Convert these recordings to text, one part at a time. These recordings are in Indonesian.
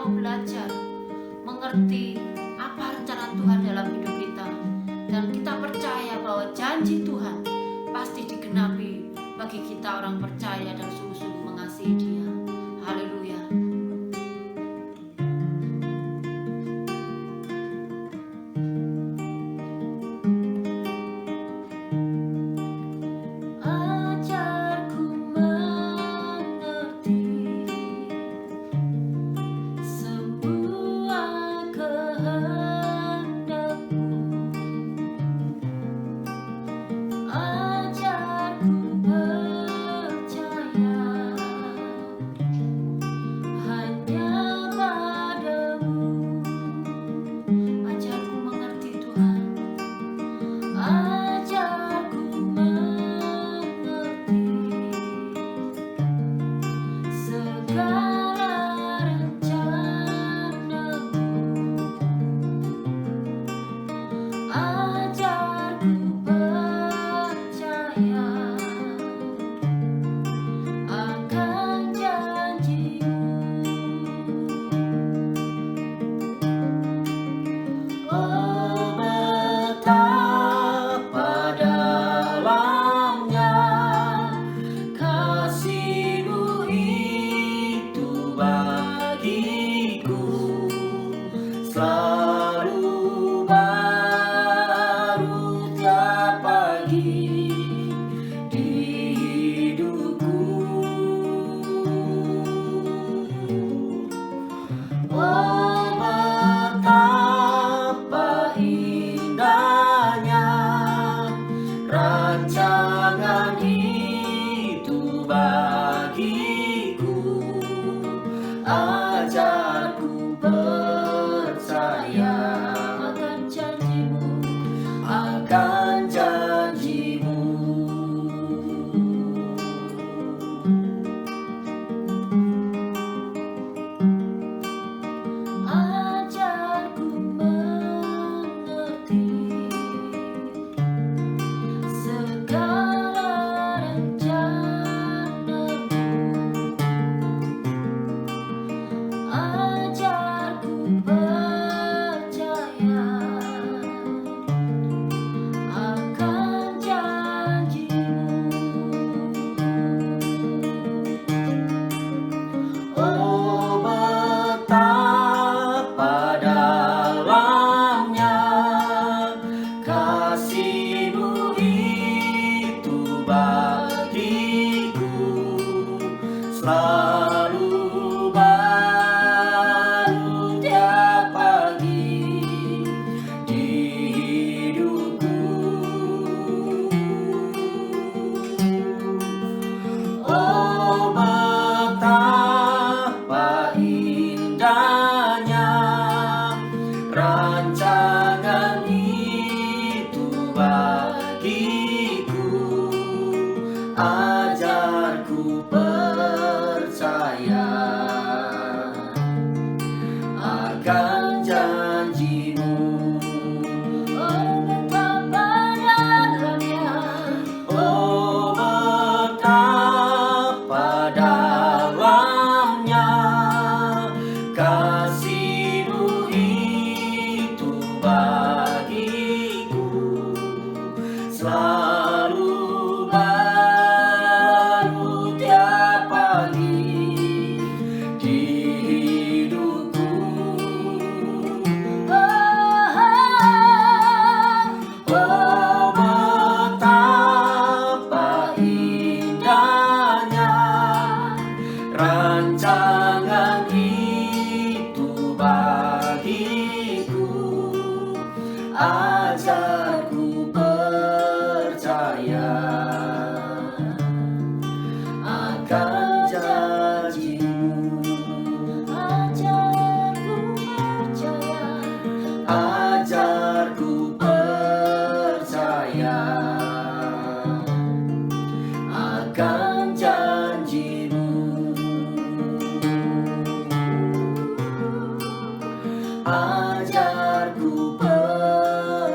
mau belajar mengerti apa rencana Tuhan dalam hidup kita, dan kita percaya bahwa janji Tuhan pasti digenapi bagi kita orang percaya dan sungguh-sungguh mengasihi Dia. Haleluya. Ajarku mengerti semua kehendak-Mu, ajarku percaya hanya padamu. Ajarku mengerti Tuhan, ajarku mengerti segala rencana-Mu, ajarku percaya akan janji-Mu. Oh, betapa dalamnya kasih-Mu itu bagiku, selalu baru tiap pagi di hidupku. Oh, betapa indahnya rancangan itu bagiku, ajarku percaya akan janji-Mu, akan janji-Mu. Ajarku mengerti segala rencana-Mu, ajarku percaya akan janji-Mu. Oh, betapa dalamnya kasih-Mu itu bagiku, selalu baru tiap pagi di hidupku. Oh, betapa indahnya rancangan itu bagiku, ajarku percaya akan janji-Mu. Oh, betapa dalamnya, oh, betapa dalamnya kasih-Mu itu bagiku, selalu baru tiap pagi di hidupku. Oh, betapa indahnya rancangan itu bagiku, ajarku percaya akan janji-Mu. Ajarku percaya, ajarku percaya akan janji-Mu. Ajarku percaya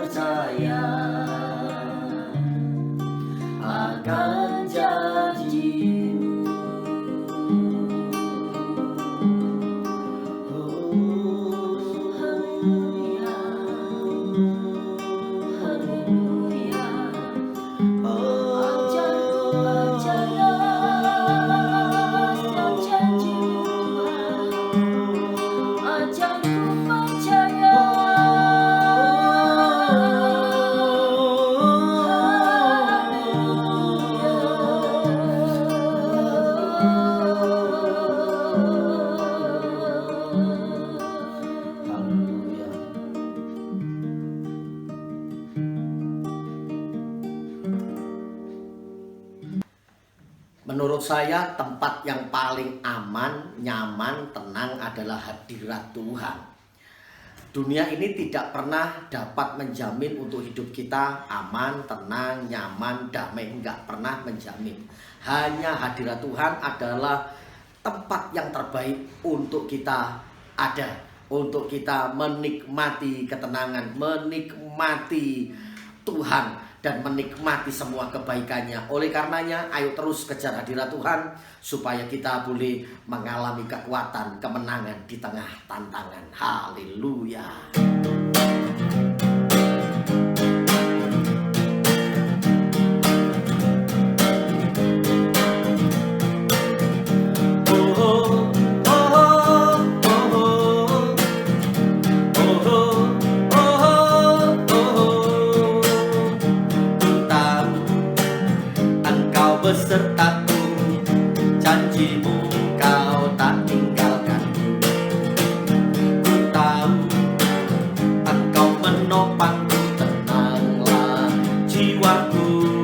Menurut saya tempat yang paling aman, nyaman, tenang adalah hadirat Tuhan. Dunia ini tidak pernah dapat menjamin untuk hidup kita aman, tenang, nyaman, damai. Enggak pernah menjamin. Hanya hadirat Tuhan adalah tempat yang terbaik untuk kita ada, untuk kita menikmati ketenangan, menikmati Tuhan, dan menikmati semua kebaikannya. Oleh karenanya, ayo terus kejar hadirat Tuhan, supaya kita boleh mengalami kekuatan, kemenangan di tengah tantangan. Haleluya. Besertaku, janjimu kau tak tinggalkan. Ku tahu engkau menopangku, tenanglah jiwaku,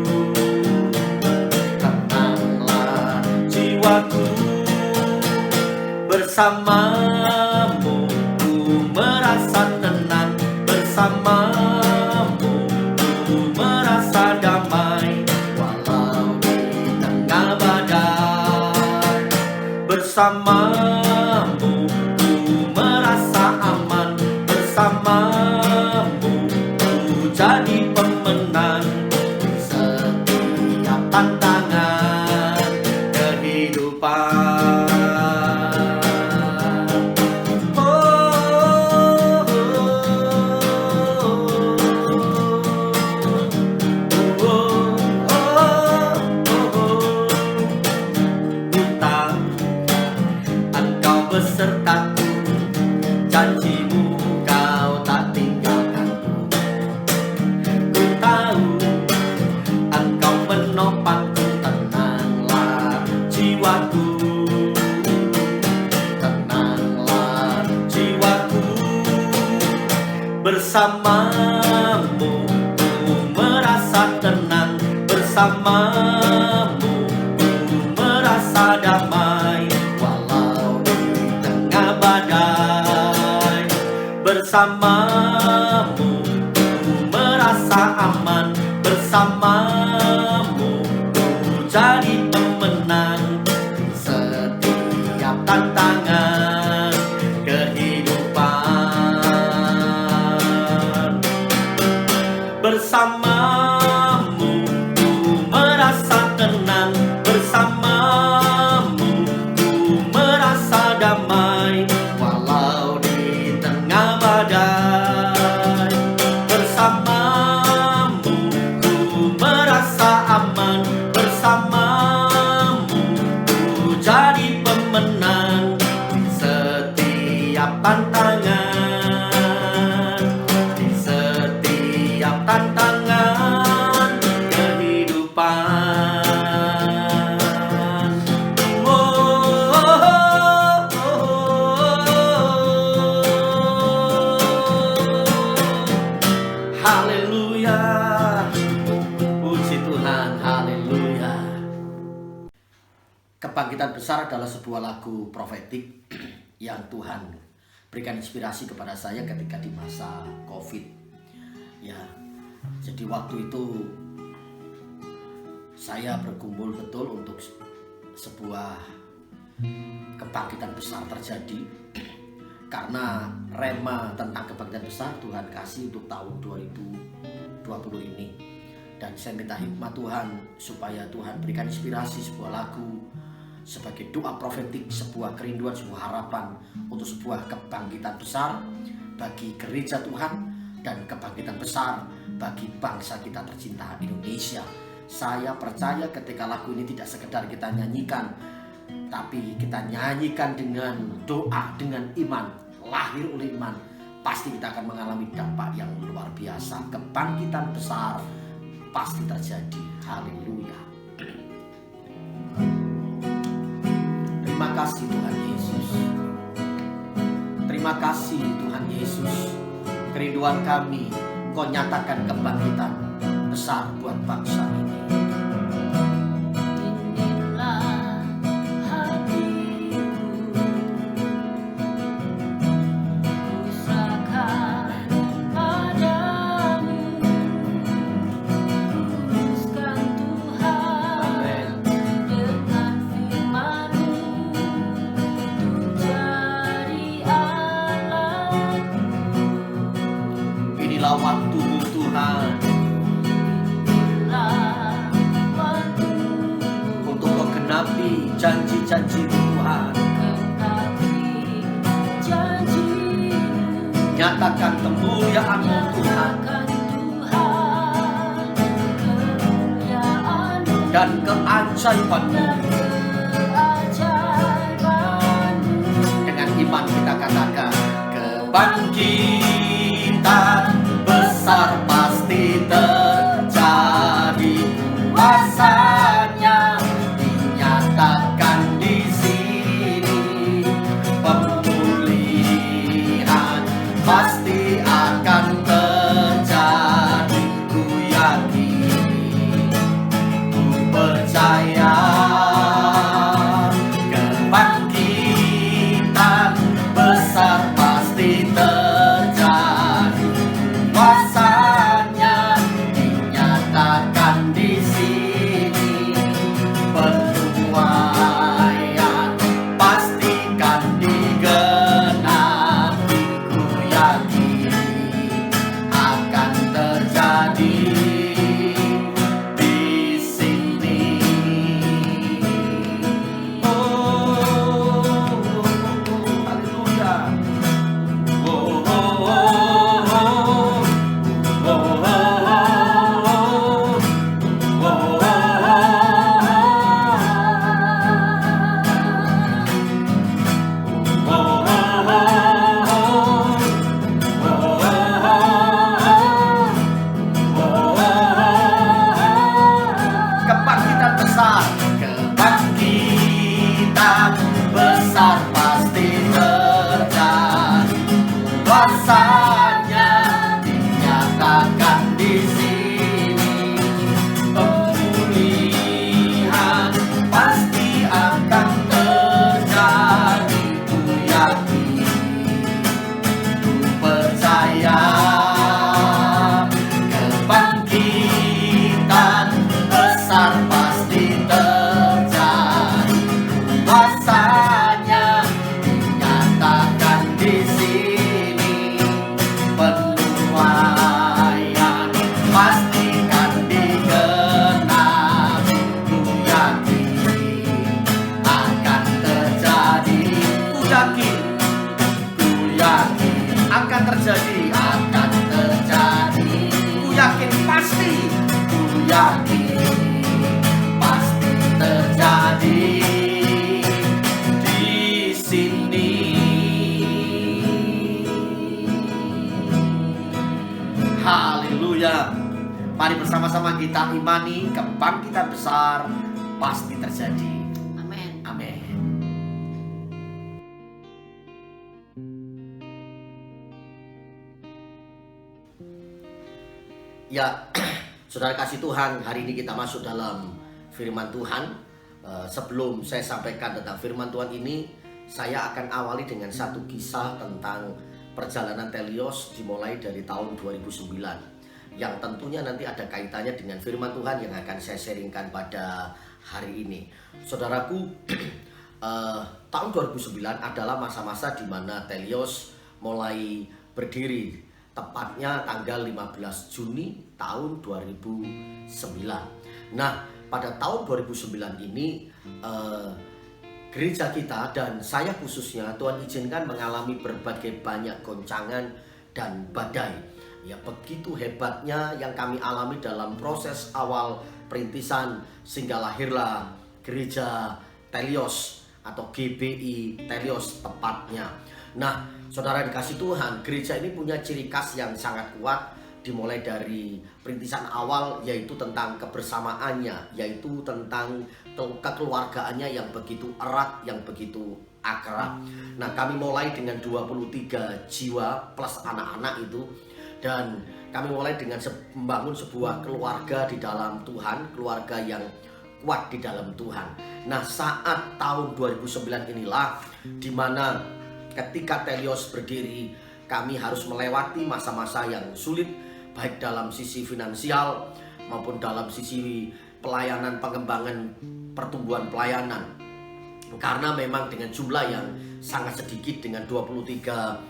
tenanglah jiwaku. Bersamamu ku merasa tenang, bersamamu ku merasa damai. Bersamamu ku merasa aman, bersamamu ku jadi pemenang setiap tantangan kehidupan. Besertaku, janjimu kau tak tinggalkanku. Ku tahu engkau menopangku, tenanglah jiwaku, tenanglah jiwaku. Bersamamu ku merasa tenang, bersamamu ku merasa damai. Bersamamu ku merasa aman, bersamamu ku jadi pemenang di setiap tantangan kehidupan. Bersamamu ku merasa tenang, bersamamu ku merasa damai. Bersamamu ku merasa aman, bersamamu ku jadi pemenang di setiap tantangan, di setiap tantangan kehidupan. Haleluya, puji Tuhan, haleluya. Kebangkitan Besar adalah sebuah lagu profetik yang Tuhan berikan inspirasi kepada saya ketika di masa COVID. Ya, jadi waktu itu saya bergumul betul untuk sebuah kebangkitan besar terjadi. Karena rema tentang kebangkitan besar Tuhan kasih untuk tahun 2020 ini. Dan saya minta hikmat Tuhan supaya Tuhan berikan inspirasi sebuah lagu sebagai doa profetik, sebuah kerinduan, sebuah harapan untuk sebuah kebangkitan besar bagi gereja Tuhan dan kebangkitan besar bagi bangsa kita tercinta Indonesia. Saya percaya ketika lagu ini tidak sekedar kita nyanyikan, tapi kita nyanyikan dengan doa, dengan iman, lahir oleh iman, pasti kita akan mengalami dampak yang luar biasa. Kebangkitan besar pasti terjadi. Haleluya. Terima kasih Tuhan Yesus. Terima kasih Tuhan Yesus. Kerinduan kami, Kau nyatakan kebangkitan besar buat bangsa ini. Inilah Inilah waktumu Tuhan, untuk kau genapi janji-janji-Mu Tuhan. Nyatakan kemuliaan-Mu Tuhan, dan keajaiban-Mu. Dengan iman kita katakan, kebangkitan besar pasti terjadi, kuasanya dinyatakan di sini, pemulihan pasti akan terjadi. Ku yakin, ku percaya, kebangkitan besar pasti terjadi, kuasanya dinyatakan di sini, penuaian pastikan digenapi. Ku yakin akan terjadi di sini. Haleluya. Kebangkitan besar, kebangkitan besar pasti terjadi, kuasanya dinyatakan di sini, pemulihan pasti akan terjadi. Ku yakin, ku percaya, kebangkitan besar pasti terjadi, kuasanya dinyatakan di sini, penuaian pastikan digenapi. Ku yakin akan terjadi, ku yakin akan terjadi, akan terjadi. Ku yakin pasti, ku yakin pasti terjadi di sini. Haleluya. Mari bersama-sama kita imani kebangkitan besar pasti terjadi. Amin. Amin. Ya, saudara kasih Tuhan, hari ini kita masuk dalam firman Tuhan. Sebelum saya sampaikan tentang firman Tuhan ini, saya akan awali dengan satu kisah tentang perjalanan Telios dimulai dari tahun 2009, yang tentunya nanti ada kaitannya dengan firman Tuhan yang akan saya sharingkan pada hari ini. Saudaraku, tahun 2009 adalah masa-masa di mana Telios mulai berdiri, tepatnya tanggal 15 Juni tahun 2009. Nah, pada tahun 2009 ini gereja kita dan saya khususnya, Tuhan izinkan mengalami berbagai banyak goncangan dan badai. Ya, begitu hebatnya yang kami alami dalam proses awal perintisan sehingga lahirlah gereja Telios atau GBI Telios tepatnya. Nah, saudara dikasih Tuhan, gereja ini punya ciri khas yang sangat kuat, dimulai dari perintisan awal, yaitu tentang kebersamaannya, yaitu tentang kekeluargaannya yang begitu erat, yang begitu akrab. Nah, kami mulai dengan 23 jiwa plus anak-anak itu, dan kami mulai dengan membangun sebuah keluarga di dalam Tuhan, keluarga yang kuat di dalam Tuhan. Nah, saat tahun 2009 inilah dimana ketika Telios berdiri, kami harus melewati masa-masa yang sulit, baik dalam sisi finansial maupun dalam sisi pelayanan, pengembangan, pertumbuhan pelayanan. Karena memang dengan jumlah yang sangat sedikit, dengan 23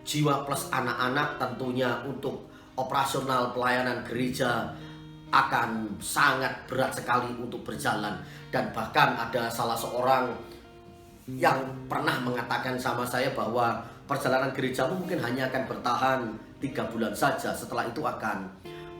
jiwa plus anak-anak, tentunya untuk operasional pelayanan gereja akan sangat berat sekali untuk berjalan. Dan bahkan ada salah seorang yang pernah mengatakan sama saya bahwa perjalanan gerejamu mungkin hanya akan bertahan 3 bulan saja, setelah itu akan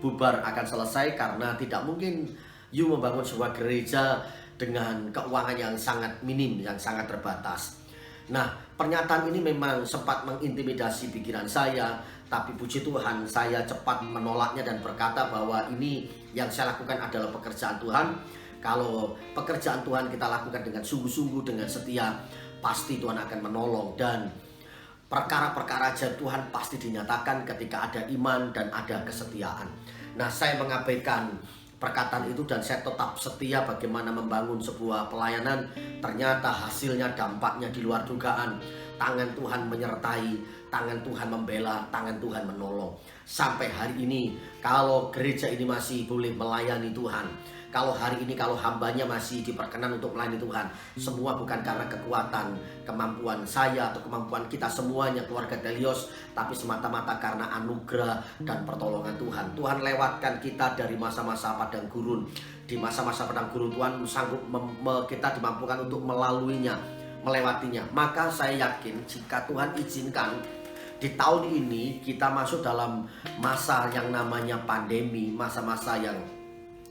bubar, akan selesai, karena tidak mungkin you membangun sebuah gereja dengan keuangan yang sangat minim, yang sangat terbatas. Nah, pernyataan ini memang sempat mengintimidasi pikiran saya, tapi puji Tuhan saya cepat menolaknya dan berkata bahwa ini yang saya lakukan adalah pekerjaan Tuhan. Kalau pekerjaan Tuhan kita lakukan dengan sungguh-sungguh, dengan setia, pasti Tuhan akan menolong. Dan perkara-perkara ajaib Tuhan pasti dinyatakan ketika ada iman dan ada kesetiaan. Nah, saya mengabaikan perkataan itu dan saya tetap setia bagaimana membangun sebuah pelayanan. Ternyata hasilnya, dampaknya di luar dugaan. Tangan Tuhan menyertai, tangan Tuhan membela, tangan Tuhan menolong. Sampai hari ini, kalau gereja ini masih boleh melayani Tuhan, kalau hari ini, kalau hambanya masih diperkenan untuk melayani Tuhan, semua bukan karena kekuatan, kemampuan saya atau kemampuan kita semuanya, keluarga Telios, tapi semata-mata karena anugerah dan pertolongan Tuhan. Tuhan lewatkan kita dari masa-masa padang gurun. Di masa-masa padang gurun Tuhan sanggup kita dimampukan untuk melaluinya, melewatinya. Maka saya yakin jika Tuhan izinkan di tahun ini kita masuk dalam masa yang namanya pandemi, masa-masa yang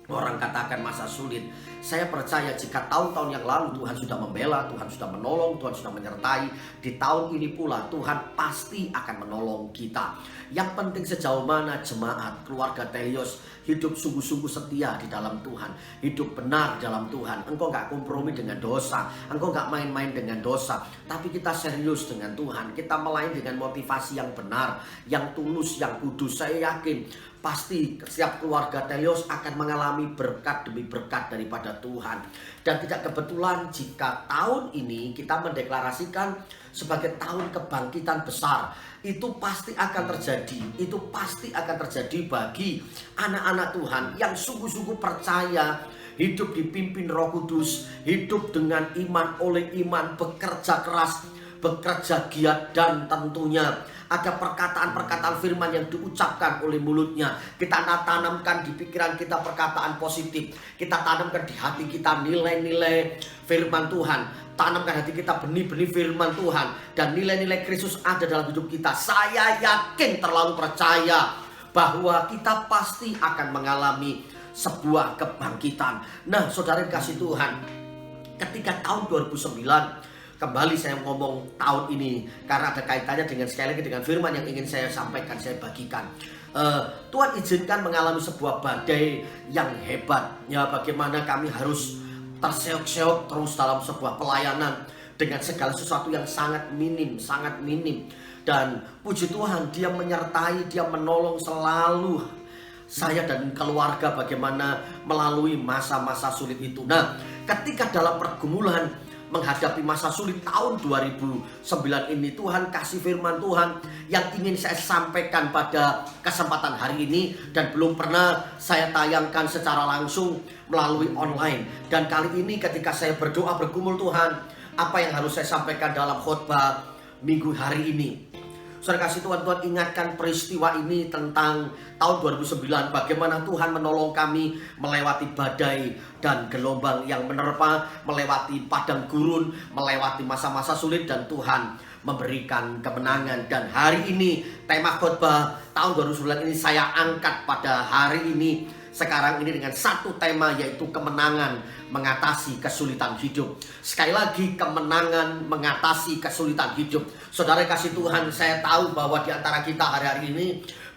orang katakan masa sulit. Saya percaya jika tahun-tahun yang lalu Tuhan sudah membela, Tuhan sudah menolong, Tuhan sudah menyertai, di tahun ini pula Tuhan pasti akan menolong kita. Yang penting sejauh mana jemaat, keluarga Telios hidup sungguh-sungguh setia di dalam Tuhan, hidup benar dalam Tuhan. Engkau gak kompromi dengan dosa, engkau gak main-main dengan dosa, tapi kita serius dengan Tuhan. Kita melayani dengan motivasi yang benar, yang tulus, yang kudus. Saya yakin pasti setiap keluarga Telios akan mengalami berkat demi berkat daripada Tuhan. Dan tidak kebetulan jika tahun ini kita mendeklarasikan sebagai tahun kebangkitan besar. Itu pasti akan terjadi. Itu pasti akan terjadi bagi anak-anak Tuhan yang sungguh-sungguh percaya, hidup dipimpin Roh Kudus, hidup dengan iman oleh iman, bekerja keras, bekerja giat, dan tentunya ada perkataan-perkataan firman yang diucapkan oleh mulutnya. Kita tanamkan di pikiran kita perkataan positif. Kita tanamkan di hati kita nilai-nilai firman Tuhan. Tanamkan hati kita benih-benih firman Tuhan. Dan nilai-nilai Kristus ada dalam hidup kita. Saya yakin, terlalu percaya bahwa kita pasti akan mengalami sebuah kebangkitan. Nah, saudara kasih Tuhan, ketika tahun 2009, kembali saya ngomong tahun ini karena ada kaitannya dengan, sekali lagi, dengan firman yang ingin saya sampaikan, saya bagikan. Tuhan izinkan mengalami sebuah badai yang hebat. Ya, bagaimana kami harus terseok-seok terus dalam sebuah pelayanan dengan segala sesuatu yang sangat minim, sangat minim. Dan puji Tuhan, Dia menyertai, Dia menolong selalu saya dan keluarga bagaimana melalui masa-masa sulit itu. Nah, ketika dalam pergumulan menghadapi masa sulit tahun 2009 ini, Tuhan kasih firman Tuhan yang ingin saya sampaikan pada kesempatan hari ini dan belum pernah saya tayangkan secara langsung melalui online. Dan kali ini ketika saya berdoa bergumul, Tuhan, apa yang harus saya sampaikan dalam khotbah minggu hari ini? Saudara kasih Tuhan, Tuhan ingatkan peristiwa ini tentang tahun 2009, bagaimana Tuhan menolong kami melewati badai dan gelombang yang menerpa, melewati padang gurun, melewati masa-masa sulit, dan Tuhan memberikan kemenangan. Dan hari ini tema khotbah tahun 2009 ini saya angkat pada hari ini, sekarang ini, dengan satu tema, yaitu kemenangan mengatasi kesulitan hidup. Sekali lagi, kemenangan mengatasi kesulitan hidup. Saudara kasih Tuhan, saya tahu bahwa di antara kita hari-hari ini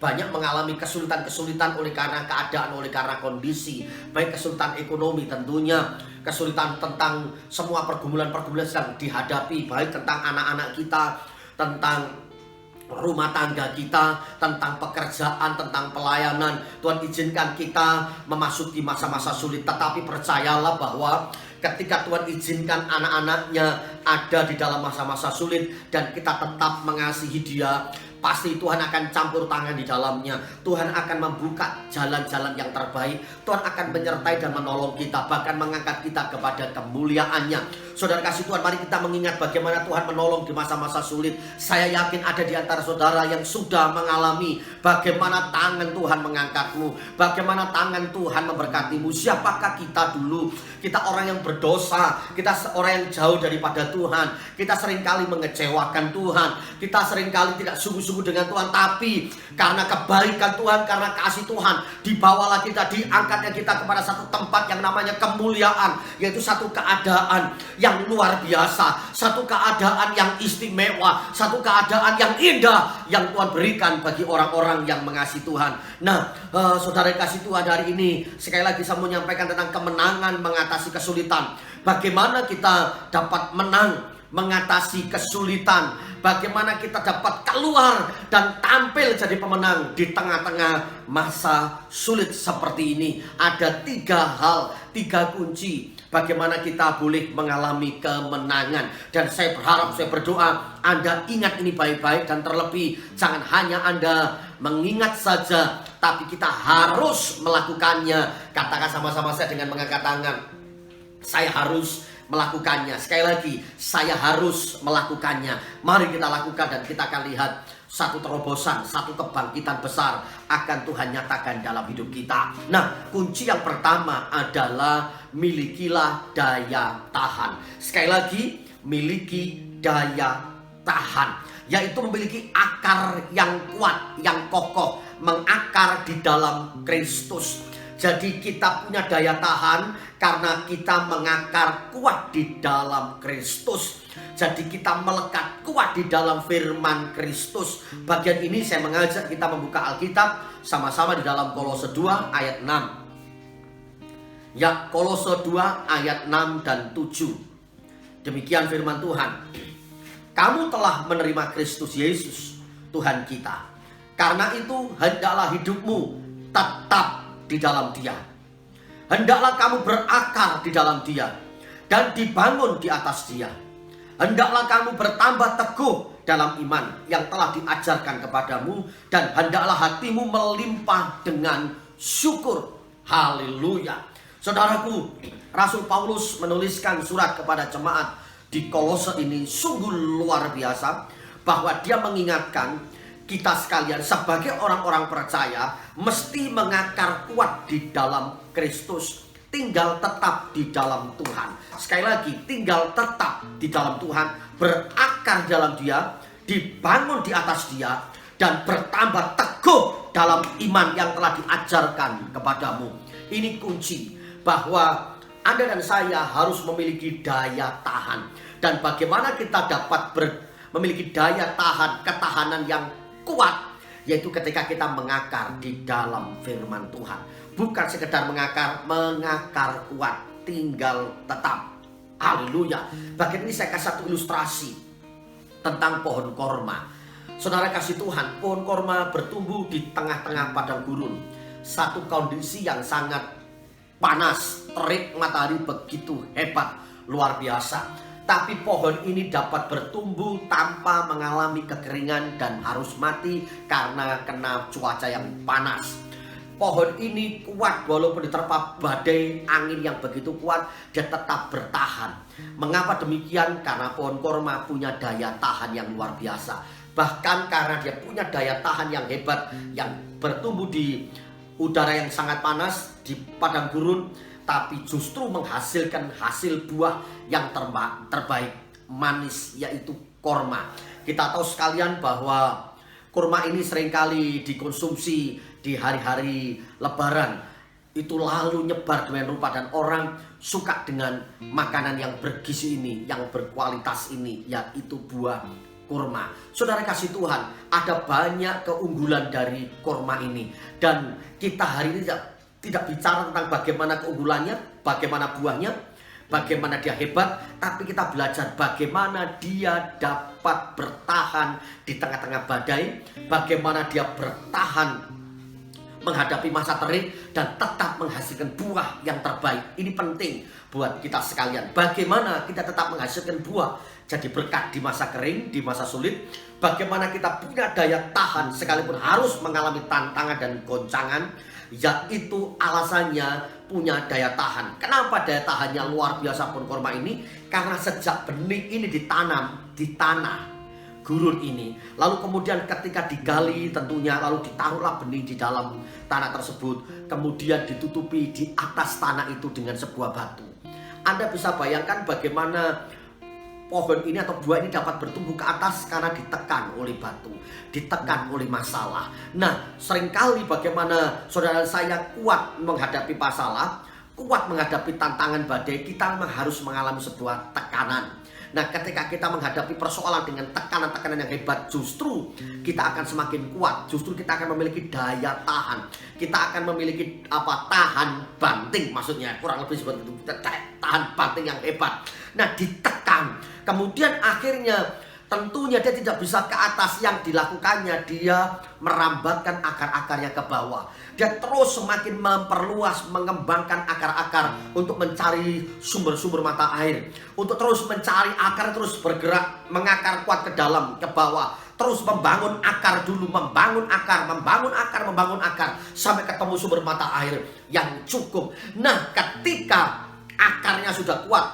banyak mengalami kesulitan-kesulitan oleh karena keadaan, oleh karena kondisi, baik kesulitan ekonomi tentunya, kesulitan tentang semua pergumulan-pergumulan sedang dihadapi, baik tentang anak-anak kita, tentang rumah tangga kita, tentang pekerjaan, tentang pelayanan. Tuhan izinkan kita memasuki masa-masa sulit, tetapi percayalah bahwa ketika Tuhan izinkan anak-anaknya ada di dalam masa-masa sulit dan kita tetap mengasihi Dia, pasti Tuhan akan campur tangan di dalamnya. Tuhan akan membuka jalan-jalan yang terbaik. Tuhan akan menyertai dan menolong kita, bahkan mengangkat kita kepada kemuliaannya. Saudara kasih Tuhan, mari kita mengingat bagaimana Tuhan menolong di masa-masa sulit. Saya yakin ada di antara saudara yang sudah mengalami bagaimana tangan Tuhan mengangkatmu, bagaimana tangan Tuhan memberkatimu. Siapakah kita dulu? Kita orang yang berdosa, kita orang yang jauh daripada Tuhan, kita seringkali mengecewakan Tuhan, kita seringkali tidak sungguh-sungguh dengan Tuhan. Tapi karena kebaikan Tuhan, karena kasih Tuhan, dibawalah kita, diangkatnya kita kepada satu tempat yang namanya kemuliaan, yaitu satu keadaan yang luar biasa, satu keadaan yang istimewa, satu keadaan yang indah yang Tuhan berikan bagi orang-orang yang mengasihi Tuhan. Nah, saudara kasih Tuhan, hari ini sekali lagi saya mau menyampaikan tentang kemenangan mengatasi kesulitan. Bagaimana kita dapat menang mengatasi kesulitan, bagaimana kita dapat keluar dan tampil jadi pemenang di tengah-tengah masa sulit seperti ini. Ada 3 hal, 3 kunci bagaimana kita boleh mengalami kemenangan. Dan saya berharap, saya berdoa Anda ingat ini baik-baik, dan terlebih jangan hanya Anda mengingat saja, tapi kita harus melakukannya. Katakan sama-sama saya dengan mengangkat tangan. Saya harus melakukannya. Sekali lagi, saya harus melakukannya. Mari kita lakukan dan kita akan lihat satu terobosan, satu kebangkitan besar akan Tuhan nyatakan dalam hidup kita. Nah, kunci yang pertama adalah milikilah daya tahan. Sekali lagi, miliki daya tahan, yaitu memiliki akar yang kuat, yang kokoh, mengakar di dalam Kristus. Jadi kita punya daya tahan karena kita mengakar kuat di dalam Kristus. Jadi kita melekat kuat di dalam firman Kristus. Bagian ini saya mengajak kita membuka Alkitab sama-sama di dalam Kolose 2 ayat 6. Ya, Kolose 2 ayat 6 dan 7. Demikian firman Tuhan. Kamu telah menerima Kristus Yesus Tuhan kita. Karena itu hendaklah hidupmu tetap di dalam Dia. Hendaklah kamu berakar di dalam Dia dan dibangun di atas Dia. Hendaklah kamu bertambah teguh dalam iman yang telah diajarkan kepadamu, dan hendaklah hatimu melimpah dengan syukur. Haleluya. Saudaraku, Rasul Paulus menuliskan surat kepada jemaat di Kolose ini sungguh luar biasa, bahwa dia mengingatkan kita sekalian sebagai orang-orang percaya mesti mengakar kuat di dalam Kristus, tinggal tetap di dalam Tuhan. Sekali lagi, tinggal tetap di dalam Tuhan, berakar dalam Dia, dibangun di atas Dia, dan bertambah teguh dalam iman yang telah diajarkan kepadamu. Ini kunci bahwa Anda dan saya harus memiliki daya tahan. Dan bagaimana kita dapat memiliki daya tahan, ketahanan yang kuat, yaitu ketika kita mengakar di dalam firman Tuhan. Bukan sekedar mengakar kuat, tinggal tetap. Haleluya. Bagian ini saya kasih satu ilustrasi tentang pohon korma. Saudara kasih Tuhan, pohon korma bertumbuh di tengah-tengah padang gurun. Satu kondisi yang sangat panas, terik matahari begitu hebat, luar biasa. Tapi pohon ini dapat bertumbuh tanpa mengalami kekeringan dan harus mati karena kena cuaca yang panas. Pohon ini kuat walaupun diterpa badai angin yang begitu kuat, dia tetap bertahan. Mengapa demikian? Karena pohon korma punya daya tahan yang luar biasa. Bahkan karena dia punya daya tahan yang hebat, yang bertumbuh di udara yang sangat panas, di padang gurun, tapi justru menghasilkan hasil buah yang terbaik, manis, yaitu korma. Kita tahu sekalian bahwa korma ini seringkali dikonsumsi di hari-hari Lebaran. Itu lalu nyebar dengan rupa, dan orang suka dengan makanan yang bergizi ini, yang berkualitas ini, yaitu buah kurma. Saudara kasih Tuhan, ada banyak keunggulan dari kurma ini, dan kita hari ini tidak bicara tentang bagaimana keunggulannya, bagaimana buahnya, bagaimana dia hebat, tapi kita belajar bagaimana dia dapat bertahan di tengah-tengah badai, bagaimana dia bertahan menghadapi masa terik dan tetap menghasilkan buah yang terbaik. Ini penting buat kita sekalian. Bagaimana kita tetap menghasilkan buah. jadi berkat di masa kering, di masa sulit. Bagaimana kita punya daya tahan sekalipun harus mengalami tantangan dan goncangan, yaitu alasannya punya daya tahan. Kenapa daya tahannya luar biasa pohon korma ini? Karena sejak benih ini ditanam di tanah gurun ini, lalu kemudian ketika digali tentunya, lalu ditaruhlah benih di dalam tanah tersebut, kemudian ditutupi di atas tanah itu dengan sebuah batu. Anda bisa bayangkan bagaimana pohon ini atau buah ini dapat bertumbuh ke atas karena ditekan oleh batu, ditekan oleh masalah. Nah, seringkali bagaimana saudara saya kuat menghadapi masalah, kuat menghadapi tantangan badai, kita harus mengalami sebuah tekanan. Nah, ketika kita menghadapi persoalan dengan tekanan-tekanan yang hebat, justru kita akan semakin kuat. Justru kita akan memiliki daya tahan. Kita akan memiliki tahan banting, maksudnya kurang lebih seperti itu. Tahan banting yang hebat. Nah, ditekan. Kemudian akhirnya tentunya dia tidak bisa ke atas. Yang dilakukannya, dia merambatkan akar-akarnya ke bawah. Dia terus semakin memperluas, mengembangkan akar-akar untuk mencari sumber-sumber mata air. Untuk terus mencari akar, terus bergerak, mengakar kuat ke dalam, ke bawah. Terus membangun akar dulu, membangun akar, sampai ketemu sumber mata air yang cukup. Nah, ketika akarnya sudah kuat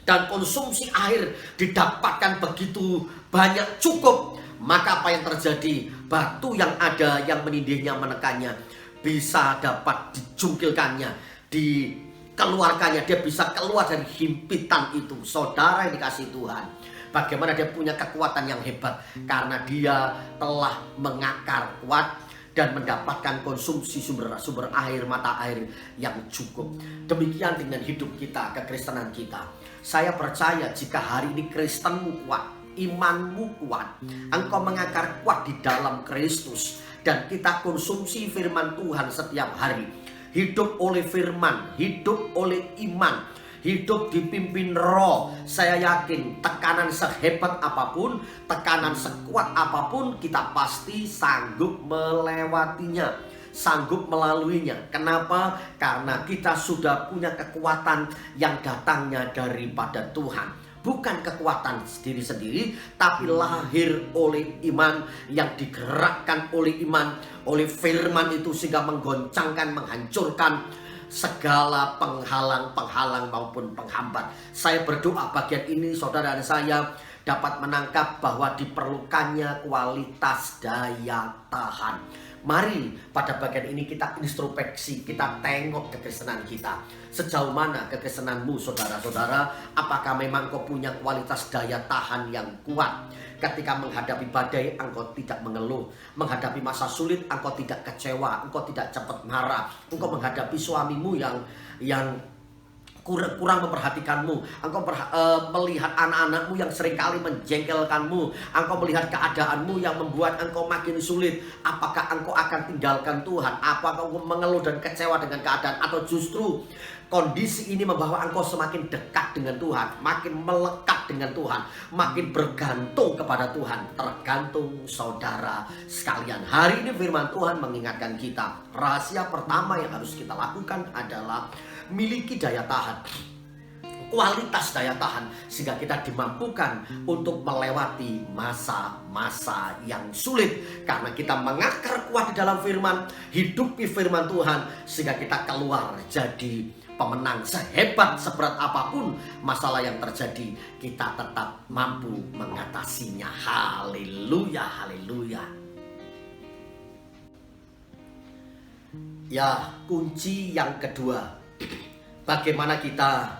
dan konsumsi air didapatkan begitu banyak, cukup, maka apa yang terjadi? Batu yang ada, yang menindihnya, menekannya, bisa dapat dijungkilkannya, dikeluarkannya. Dia bisa keluar dari himpitan itu. Saudara yang dikasihi Tuhan, bagaimana dia punya kekuatan yang hebat? Karena dia telah mengakar kuat dan mendapatkan konsumsi sumber air, mata air yang cukup. Demikian dengan hidup kita, kekristenan kita. Saya percaya jika hari ini Kristenmu kuat, imanmu kuat, engkau mengakar kuat di dalam Kristus, dan kita konsumsi firman Tuhan setiap hari, hidup oleh firman, hidup oleh iman, hidup dipimpin roh. Saya yakin tekanan sehebat apapun, tekanan sekuat apapun, kita pasti sanggup melewatinya, sanggup melaluinya. Kenapa? Karena kita sudah punya kekuatan yang datangnya daripada Tuhan. Bukan kekuatan sendiri-sendiri, tapi lahir oleh iman, yang digerakkan oleh iman, oleh firman itu, sehingga menggoncangkan, menghancurkan segala penghalang-penghalang maupun penghambat. Saya berdoa bagian ini saudara dan saya dapat menangkap bahwa diperlukannya kualitas daya tahan. Mari pada bagian ini kita introspeksi, kita tengok kekristenan kita. Sejauh mana kekristenanmu saudara-saudara? Apakah memang kau punya kualitas daya tahan yang kuat? Ketika menghadapi badai, engkau tidak mengeluh. Menghadapi masa sulit, engkau tidak kecewa, engkau tidak cepat marah. Engkau menghadapi suamimu yang kurang memperhatikanmu, engkau melihat anak-anakmu yang seringkali menjengkelkanmu, engkau melihat keadaanmu yang membuat engkau makin sulit. Apakah engkau akan tinggalkan Tuhan? Apakah engkau mengeluh dan kecewa dengan keadaan? Atau justru kondisi ini membawa engkau semakin dekat dengan Tuhan, makin melekat dengan Tuhan, makin bergantung kepada Tuhan? Tergantung saudara sekalian. Hari ini firman Tuhan mengingatkan kita, rahasia pertama yang harus kita lakukan adalah miliki daya tahan, kualitas daya tahan, sehingga kita dimampukan untuk melewati masa-masa yang sulit. Karena kita mengakar kuat di dalam firman, hidupi firman Tuhan, sehingga kita keluar jadi pemenang. Sehebat, seberat apapun masalah yang terjadi, kita tetap mampu mengatasinya. Haleluya, haleluya. Ya, kunci yang kedua bagaimana kita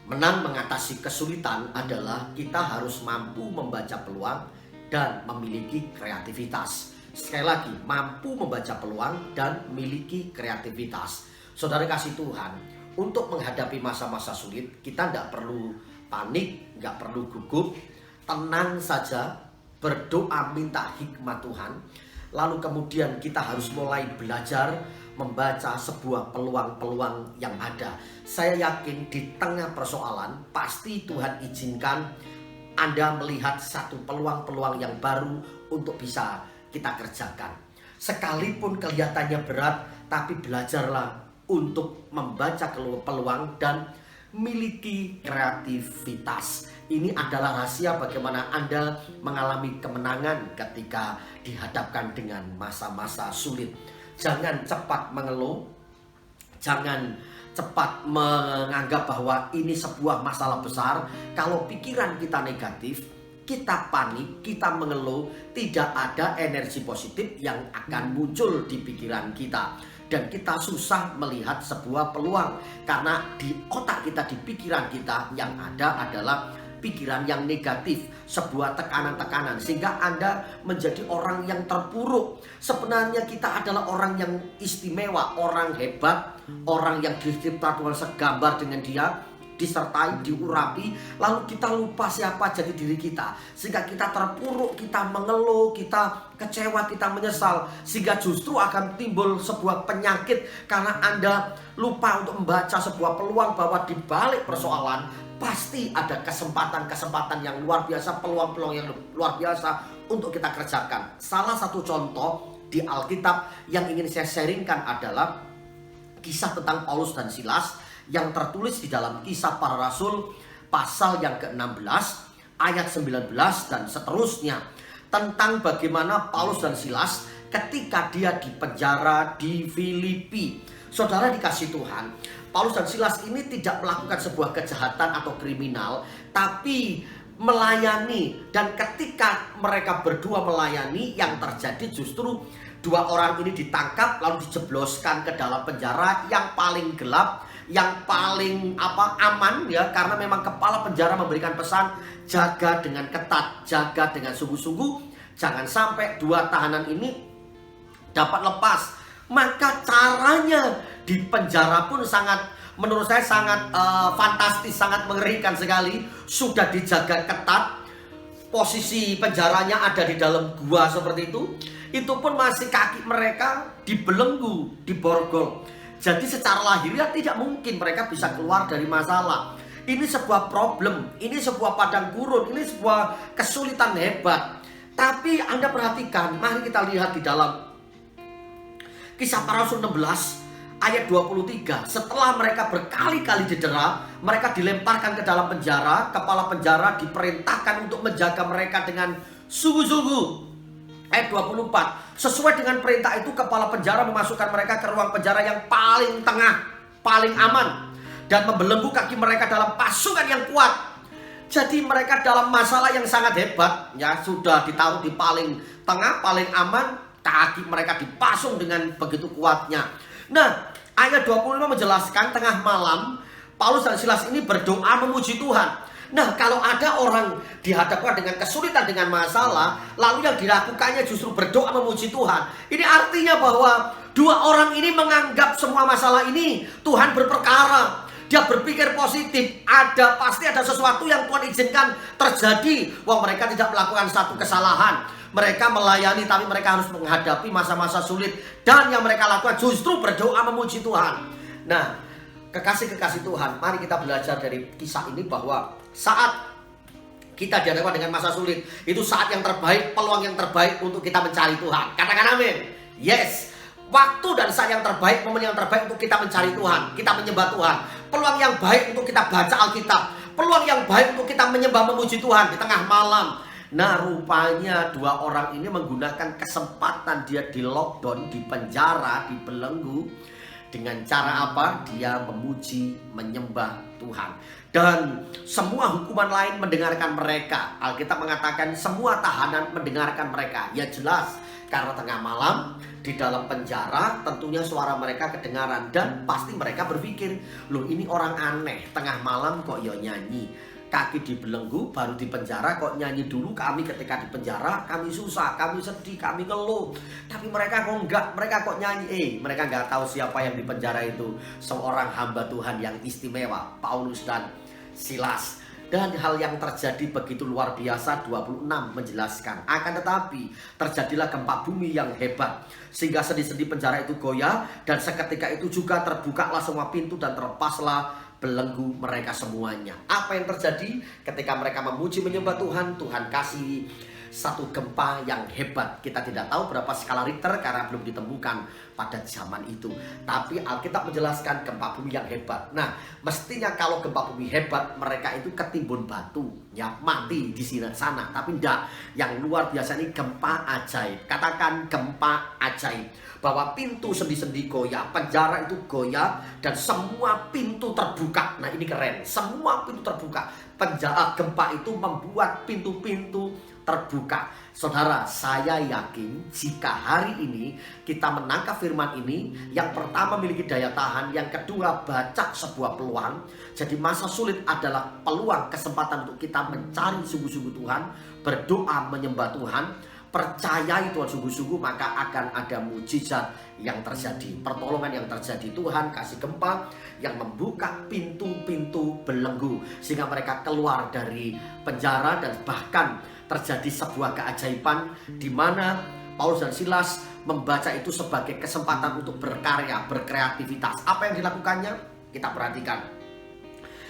menang mengatasi kesulitan adalah kita harus mampu membaca peluang dan memiliki kreativitas. Sekali lagi, mampu membaca peluang dan memiliki kreativitas. Saudara kasih Tuhan, untuk menghadapi masa-masa sulit, kita tidak perlu panik, nggak perlu gugup, tenang saja, berdoa minta hikmat Tuhan. Lalu kemudian kita harus mulai belajar membaca sebuah peluang-peluang yang ada. Saya yakin di tengah persoalan pasti Tuhan izinkan Anda melihat satu peluang-peluang yang baru untuk bisa kita kerjakan. Sekalipun kelihatannya berat, tapi belajarlah untuk membaca peluang dan miliki kreativitas. Ini adalah rahasia bagaimana Anda mengalami kemenangan ketika dihadapkan dengan masa-masa sulit. Jangan cepat mengeluh, jangan cepat menganggap bahwa ini sebuah masalah besar. Kalau pikiran kita negatif, kita panik, kita mengeluh, tidak ada energi positif yang akan muncul di pikiran kita. Dan kita susah melihat sebuah peluang, karena di otak kita, di pikiran kita yang ada adalah pikiran yang negatif, sebuah tekanan-tekanan, sehingga Anda menjadi orang yang terpuruk. Sebenarnya kita adalah orang yang istimewa, orang hebat, orang yang dicipta Tuhan segambar dengan Dia, disertai, diurapi, lalu kita lupa siapa jadi diri kita, sehingga kita terpuruk, kita mengeluh, kita kecewa, kita menyesal, sehingga justru akan timbul sebuah penyakit karena Anda lupa untuk membaca sebuah peluang bahwa di balik persoalan pasti ada kesempatan-kesempatan yang luar biasa, peluang-peluang yang luar biasa untuk kita kerjakan. Salah satu contoh di Alkitab yang ingin saya sharingkan adalah kisah tentang Paulus dan Silas yang tertulis di dalam Kisah Para Rasul pasal yang ke-16 ayat 19 dan seterusnya, tentang bagaimana Paulus dan Silas ketika dia di penjara di Filipi. Saudara dikasih Tuhan, Paulus dan Silas ini tidak melakukan sebuah kejahatan atau kriminal, tapi melayani. Dan ketika mereka berdua melayani, yang terjadi justru dua orang ini ditangkap lalu dijebloskan ke dalam penjara yang paling gelap, yang paling aman ya, karena memang kepala penjara memberikan pesan, jaga dengan ketat, jaga dengan sungguh-sungguh, jangan sampai dua tahanan ini dapat lepas. Maka caranya di penjara pun sangat, menurut saya sangat fantastis, sangat mengerikan sekali. Sudah dijaga ketat, posisi penjaranya ada di dalam gua seperti itu pun masih kaki mereka dibelenggu, diborgol. Jadi secara lahiriah tidak mungkin mereka bisa keluar dari masalah. Ini sebuah problem, ini sebuah padang gurun, ini sebuah kesulitan hebat. Tapi Anda perhatikan, mari kita lihat di dalam Kisah Para Rasul 16 ayat 23. Setelah mereka berkali-kali didera, mereka dilemparkan ke dalam penjara. Kepala penjara diperintahkan untuk menjaga mereka dengan sungguh-sungguh. Ayat 24, sesuai dengan perintah itu kepala penjara memasukkan mereka ke ruang penjara yang paling tengah, paling aman, dan membelenggu kaki mereka dalam pasungan yang kuat. Jadi mereka dalam masalah yang sangat hebat, ya, sudah ditaruh di paling tengah, paling aman, kaki mereka dipasung dengan begitu kuatnya. Nah, ayat 25 menjelaskan tengah malam Paulus dan Silas ini berdoa memuji Tuhan. Nah, kalau ada orang dihadapkan dengan kesulitan, dengan masalah, lalu yang dilakukannya justru berdoa memuji Tuhan, ini artinya bahwa dua orang ini menganggap semua masalah ini Tuhan berperkara. Dia berpikir positif, pasti ada sesuatu yang Tuhan izinkan terjadi. Wah, mereka tidak melakukan satu kesalahan. Mereka melayani, tapi mereka harus menghadapi masa-masa sulit. Dan yang mereka lakukan justru berdoa memuji Tuhan. Nah, kekasih-kekasih Tuhan, mari kita belajar dari kisah ini bahwa saat kita dihadapkan dengan masa sulit, itu saat yang terbaik, peluang yang terbaik untuk kita mencari Tuhan. Katakan amin. Yes, waktu dan saat yang terbaik, momen yang terbaik untuk kita mencari Tuhan, kita menyembah Tuhan. Peluang yang baik untuk kita baca Alkitab, peluang yang baik untuk kita menyembah memuji Tuhan di tengah malam. Nah, rupanya dua orang ini menggunakan kesempatan dia di lockdown, di penjara, dibelenggu. Dengan cara apa? Dia memuji, menyembah Tuhan. Dan semua hukuman lain mendengarkan mereka. Alkitab mengatakan semua tahanan mendengarkan mereka. Ya jelas, karena tengah malam di dalam penjara, tentunya suara mereka kedengaran. Dan pasti mereka berpikir, loh ini orang aneh, tengah malam kok ya nyanyi. Kaki dibelenggu, baru di penjara kok nyanyi dulu. Kami ketika di penjara, kami susah, kami sedih, kami ngeluh. Tapi mereka kok enggak, mereka kok nyanyi. Mereka enggak tahu siapa yang di penjara itu. Seorang hamba Tuhan yang istimewa, Paulus dan Silas. Dan hal yang terjadi begitu luar biasa, 26 menjelaskan. Akan tetapi terjadilah gempa bumi yang hebat, sehingga sendi-sendi penjara itu goyah. Dan seketika itu juga terbukalah semua pintu dan terlepaslah belenggu mereka semuanya. Apa yang terjadi ketika mereka memuji menyembah Tuhan? Tuhan kasih satu gempa yang hebat. Kita tidak tahu berapa skala Richter karena belum ditemukan pada zaman itu. Tapi Alkitab menjelaskan gempa bumi yang hebat. Nah, mestinya kalau gempa bumi hebat, mereka itu ketimbun batu, ya mati di sana. Tapi enggak, yang luar biasa ini gempa ajaib. Katakan gempa ajaib. Bahwa pintu sendi-sendi goyah, penjara itu goyah, dan semua pintu terbuka. Nah, ini keren, semua pintu terbuka. Gempa itu membuat pintu-pintu terbuka. Saudara, saya yakin jika hari ini kita menangkap firman ini, yang pertama memiliki daya tahan, yang kedua baca sebuah peluang. Jadi masa sulit adalah peluang, kesempatan untuk kita mencari sungguh-sungguh Tuhan, berdoa menyembah Tuhan, percayai Tuhan sungguh-sungguh, maka akan ada mujizat yang terjadi, pertolongan yang terjadi. Tuhan kasih gempa yang membuka pintu-pintu belenggu sehingga mereka keluar dari penjara, dan bahkan terjadi sebuah keajaiban di mana Paulus dan Silas membaca itu sebagai kesempatan untuk berkarya, berkreativitas. Apa yang dilakukannya? Kita perhatikan.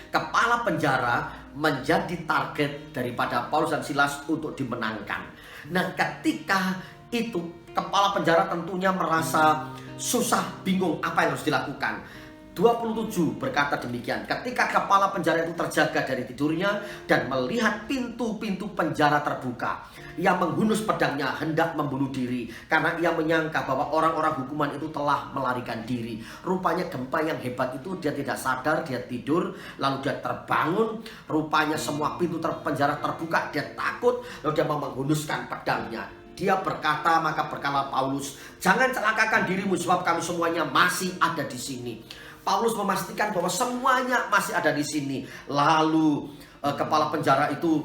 Kepala penjara menjadi target daripada Paulus dan Silas untuk dimenangkan. Nah, ketika itu kepala penjara tentunya merasa susah, bingung apa yang harus dilakukan. 27 berkata demikian, ketika kepala penjara itu terjaga dari tidurnya dan melihat pintu-pintu penjara terbuka, ia menghunus pedangnya hendak membunuh diri karena ia menyangka bahwa orang-orang hukuman itu telah melarikan diri. Rupanya gempa yang hebat itu, dia tidak sadar, dia tidur, lalu dia terbangun, rupanya semua pintu penjara terbuka, dia takut, lalu dia mau menghunuskan pedangnya. Dia berkata, maka berkata Paulus, jangan celakakan dirimu sebab kami semuanya masih ada di sini. Paulus memastikan bahwa semuanya masih ada di sini. Lalu kepala penjara itu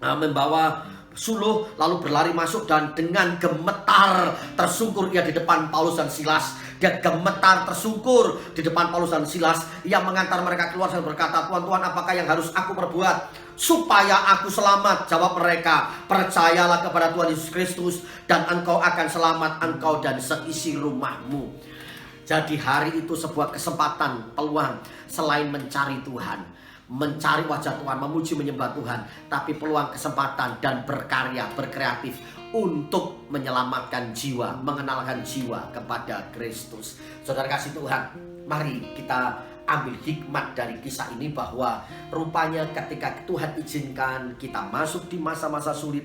membawa suluh lalu berlari masuk, dan dengan gemetar tersungkur ia di depan Paulus dan Silas. Dia gemetar tersungkur di depan Paulus dan Silas. Ia mengantar mereka keluar dan berkata, Tuhan, apakah yang harus aku perbuat supaya aku selamat? Jawab mereka, percayalah kepada Tuhan Yesus Kristus dan engkau akan selamat, engkau dan seisi rumahmu. Jadi hari itu sebuah kesempatan, peluang, selain mencari Tuhan, mencari wajah Tuhan, memuji menyembah Tuhan, tapi peluang, kesempatan, dan berkarya, berkreatif untuk menyelamatkan jiwa, mengenalkan jiwa kepada Kristus. Saudara kasih Tuhan, mari kita ambil hikmat dari kisah ini, bahwa rupanya ketika Tuhan izinkan kita masuk di masa-masa sulit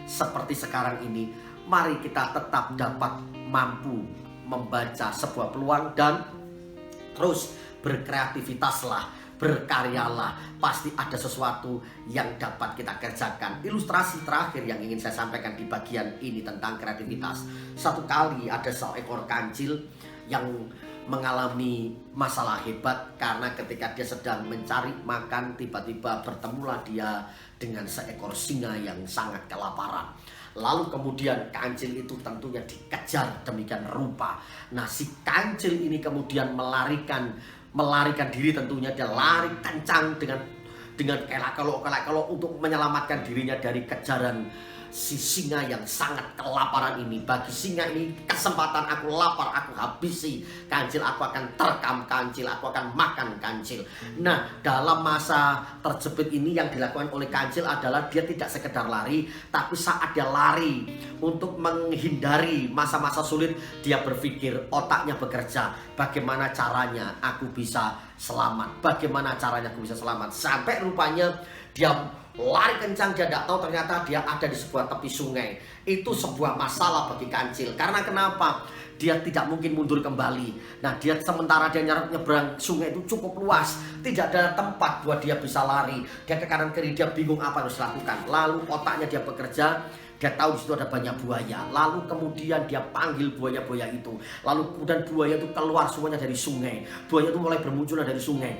seperti sekarang ini, mari kita tetap dapat mampu membaca sebuah peluang dan terus berkreativitaslah, berkaryalah. Pasti ada sesuatu yang dapat kita kerjakan. Ilustrasi terakhir yang ingin saya sampaikan di bagian ini tentang kreativitas. Satu kali ada seekor kancil yang mengalami masalah hebat karena ketika dia sedang mencari makan, tiba-tiba bertemulah dia dengan seekor singa yang sangat kelaparan. Lalu kemudian kancil itu tentunya dikejar demikian rupa. Nah, si kancil ini kemudian melarikan diri, tentunya dia lari kencang dengan kelak-kelok untuk menyelamatkan dirinya dari kejaran si singa yang sangat kelaparan ini. Bagi singa ini kesempatan, aku lapar, aku habisi kancil, aku akan terkam kancil, aku akan makan kancil. Nah, dalam masa terjepit ini yang dilakukan oleh kancil adalah dia tidak sekedar lari, tapi saat dia lari untuk menghindari masa-masa sulit, dia berpikir, otaknya bekerja, bagaimana caranya aku bisa selamat, bagaimana caranya aku bisa selamat. Sampai rupanya dia lari kencang, dia tidak tahu ternyata dia ada di sebuah tepi sungai. Itu sebuah masalah bagi kancil. Karena kenapa? Dia tidak mungkin mundur kembali. Nah, dia sementara dia nyebrang sungai itu cukup luas, tidak ada tempat buat dia bisa lari. Dia ke kanan kiri, dia bingung apa yang harus dilakukan. Lalu otaknya dia bekerja. Dia tahu di situ ada banyak buaya. Lalu kemudian dia panggil buaya-buaya itu. Lalu kemudian buaya itu keluar semuanya dari sungai. Buaya itu mulai bermunculan dari sungai.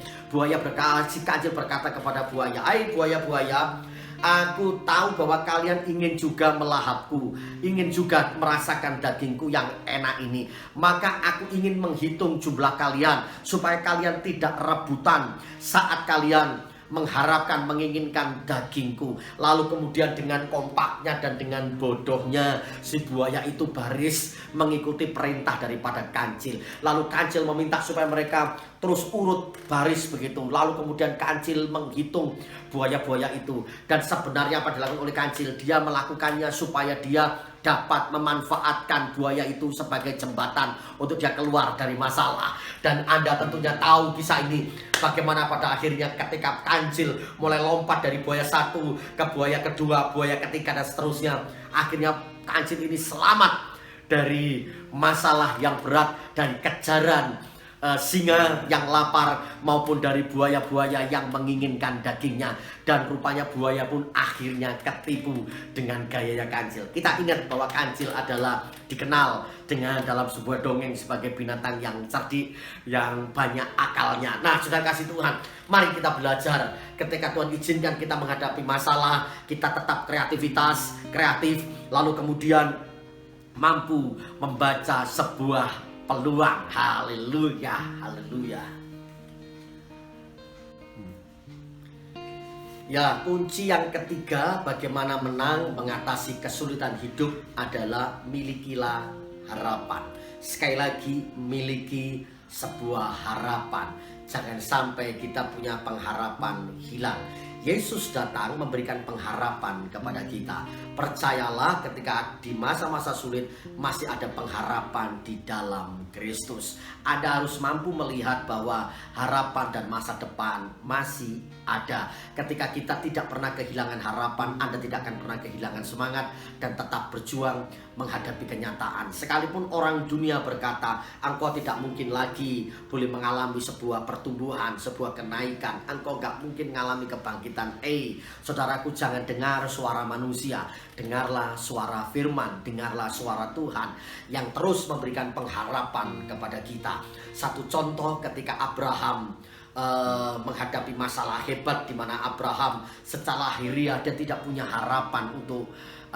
Si kancil berkata kepada buaya, "Hai buaya-buaya, aku tahu bahwa kalian ingin juga melahapku, ingin juga merasakan dagingku yang enak ini. Maka aku ingin menghitung jumlah kalian supaya kalian tidak rebutan saat kalian mengharapkan, menginginkan dagingku. Lalu kemudian dengan kompaknya dan dengan bodohnya si buaya itu baris mengikuti perintah daripada kancil. Lalu kancil meminta supaya mereka terus urut baris begitu. Lalu kemudian kancil menghitung buaya-buaya itu. Dan sebenarnya apa dilakukan oleh kancil? Dia melakukannya supaya dia dapat memanfaatkan buaya itu sebagai jembatan untuk dia keluar dari masalah. Dan Anda tentunya tahu kisah ini, bagaimana pada akhirnya ketika kancil mulai lompat dari buaya satu ke buaya kedua, buaya ketiga, dan seterusnya, akhirnya kancil ini selamat dari masalah yang berat, dari kejaran singa yang lapar maupun dari buaya-buaya yang menginginkan dagingnya. Dan rupanya buaya pun akhirnya ketipu dengan gayanya kancil. Kita ingat bahwa kancil adalah dikenal dengan dalam sebuah dongeng sebagai binatang yang cerdik, yang banyak akalnya. Nah, sudah kasih Tuhan, mari kita belajar. Ketika Tuhan izinkan kita menghadapi masalah, kita tetap kreatif, lalu kemudian mampu membaca sebuah peluang. Haleluya, haleluya. Ya, kunci yang ketiga bagaimana menang mengatasi kesulitan hidup adalah milikilah harapan. Sekali lagi, miliki sebuah harapan. Jangan sampai kita punya pengharapan hilang. Yesus datang memberikan pengharapan kepada kita. Percayalah, ketika di masa-masa sulit masih ada pengharapan di dalam Kristus. Anda harus mampu melihat bahwa harapan dan masa depan masih ada. Ketika kita tidak pernah kehilangan harapan, Anda tidak akan pernah kehilangan semangat dan tetap berjuang menghadapi kenyataan. Sekalipun orang dunia berkata, engkau tidak mungkin lagi boleh mengalami sebuah pertumbuhan, sebuah kenaikan. Engkau gak mungkin mengalami kebangkitan. Saudaraku, jangan dengar suara manusia. Dengarlah suara firman, dengarlah suara Tuhan yang terus memberikan pengharapan kepada kita. Satu contoh ketika Abraham menghadapi masalah hebat, di mana Abraham secara lahiriah dia tidak punya harapan untuk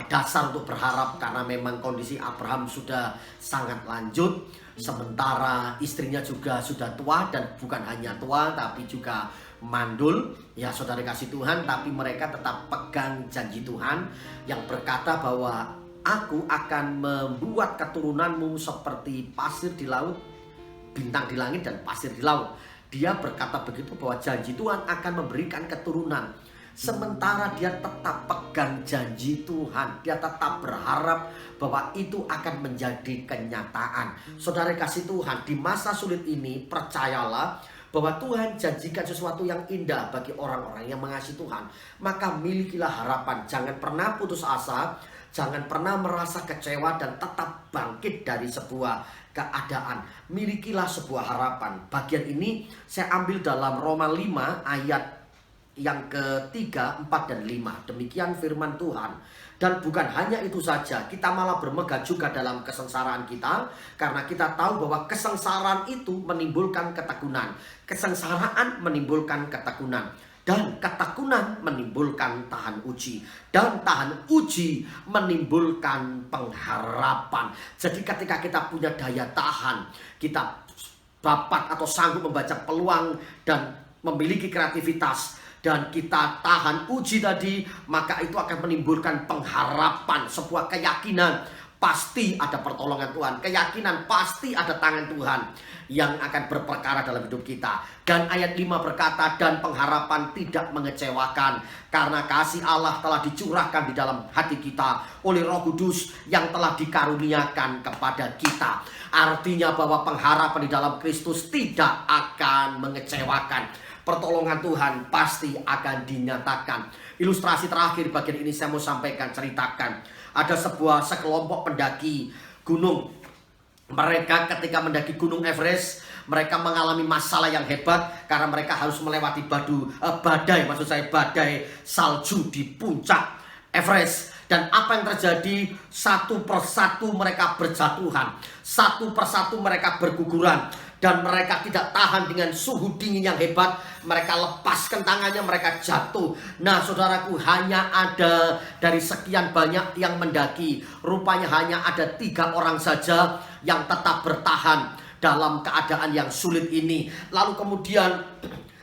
dasar untuk berharap, karena memang kondisi Abraham sudah sangat lanjut, sementara istrinya juga sudah tua, dan bukan hanya tua tapi juga mandul. Ya, saudara kasih Tuhan, tapi mereka tetap pegang janji Tuhan yang berkata bahwa aku akan membuat keturunanmu seperti pasir di laut, bintang di langit dan pasir di laut. Dia berkata begitu bahwa janji Tuhan akan memberikan keturunan. Sementara dia tetap pegang janji Tuhan, dia tetap berharap bahwa itu akan menjadi kenyataan. Saudara kasih Tuhan, di masa sulit ini percayalah bahwa Tuhan janjikan sesuatu yang indah bagi orang-orang yang mengasihi Tuhan. Maka milikilah harapan, jangan pernah putus asa, jangan pernah merasa kecewa, dan tetap bangkit dari sebuah keadaan. Milikilah sebuah harapan. Bagian ini saya ambil dalam Roma 5 ayat yang ketiga, 4 dan 5. Demikian firman Tuhan. Dan bukan hanya itu saja, kita malah bermegah juga dalam kesengsaraan kita, karena kita tahu bahwa kesengsaraan itu menimbulkan ketekunan, kesengsaraan menimbulkan ketekunan, dan ketekunan menimbulkan tahan uji, dan tahan uji menimbulkan pengharapan. Jadi ketika kita punya daya tahan, kita dapat atau sanggup membaca peluang dan memiliki kreativitas, dan kita tahan uji tadi, maka itu akan menimbulkan pengharapan, sebuah keyakinan pasti ada pertolongan Tuhan, keyakinan pasti ada tangan Tuhan yang akan berperkara dalam hidup kita. Dan ayat 5 berkata, dan pengharapan tidak mengecewakan, karena kasih Allah telah dicurahkan di dalam hati kita oleh Roh Kudus yang telah dikaruniakan kepada kita. Artinya bahwa pengharapan di dalam Kristus tidak akan mengecewakan. Pertolongan Tuhan pasti akan dinyatakan. Ilustrasi terakhir bagian ini saya mau sampaikan, ceritakan. Ada sekelompok pendaki gunung. Mereka ketika mendaki gunung Everest, mereka mengalami masalah yang hebat karena mereka harus melewati badai salju di puncak Everest. Dan apa yang terjadi? Satu persatu mereka berjatuhan, satu persatu mereka berguguran, dan mereka tidak tahan dengan suhu dingin yang hebat. Mereka lepaskan tangannya, mereka jatuh. Nah, saudaraku, hanya ada dari sekian banyak yang mendaki, rupanya hanya ada 3 orang saja yang tetap bertahan dalam keadaan yang sulit ini. Lalu kemudian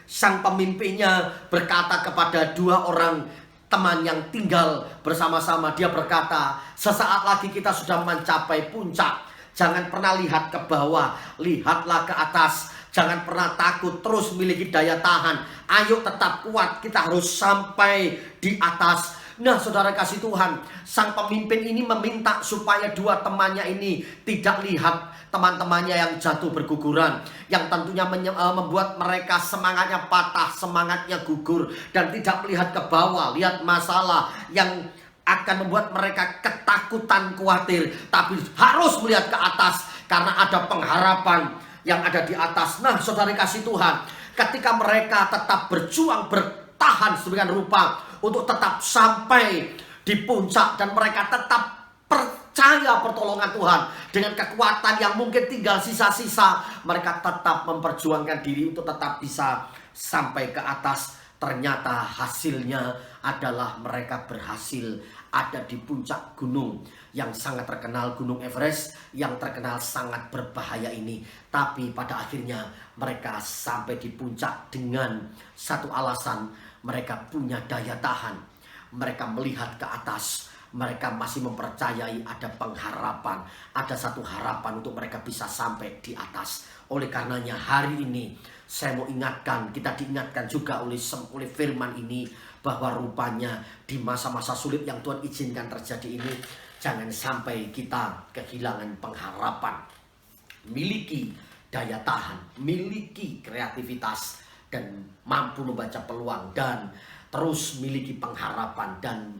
sang pemimpinnya berkata kepada dua orang teman yang tinggal bersama-sama. Dia berkata, sesaat lagi kita sudah mencapai puncak. Jangan pernah lihat ke bawah, lihatlah ke atas. Jangan pernah takut, terus miliki daya tahan. Ayo tetap kuat, kita harus sampai di atas. Nah, saudara kasih Tuhan, sang pemimpin ini meminta supaya dua temannya ini tidak lihat teman-temannya yang jatuh berguguran, yang tentunya membuat mereka semangatnya patah, semangatnya gugur, dan tidak melihat ke bawah, lihat masalah yang akan membuat mereka ketakutan, khawatir, tapi harus melihat ke atas karena ada pengharapan yang ada di atas. Nah, saudara kasih Tuhan, ketika mereka tetap berjuang, bertahan sedemikian rupa untuk tetap sampai di puncak, dan mereka tetap percaya pertolongan Tuhan dengan kekuatan yang mungkin tinggal sisa-sisa, mereka tetap memperjuangkan diri untuk tetap bisa sampai ke atas. Ternyata hasilnya adalah mereka berhasil ada di puncak gunung yang sangat terkenal, Gunung Everest, yang terkenal sangat berbahaya ini. Tapi pada akhirnya mereka sampai di puncak dengan satu alasan, mereka punya daya tahan. Mereka melihat ke atas, mereka masih mempercayai ada pengharapan, ada satu harapan untuk mereka bisa sampai di atas. Oleh karenanya hari ini saya mau ingatkan, kita diingatkan juga oleh firman ini, bahwa rupanya di masa-masa sulit yang Tuhan izinkan terjadi ini, jangan sampai kita kehilangan pengharapan. Miliki daya tahan, miliki kreativitas, dan mampu membaca peluang, dan terus miliki pengharapan. Dan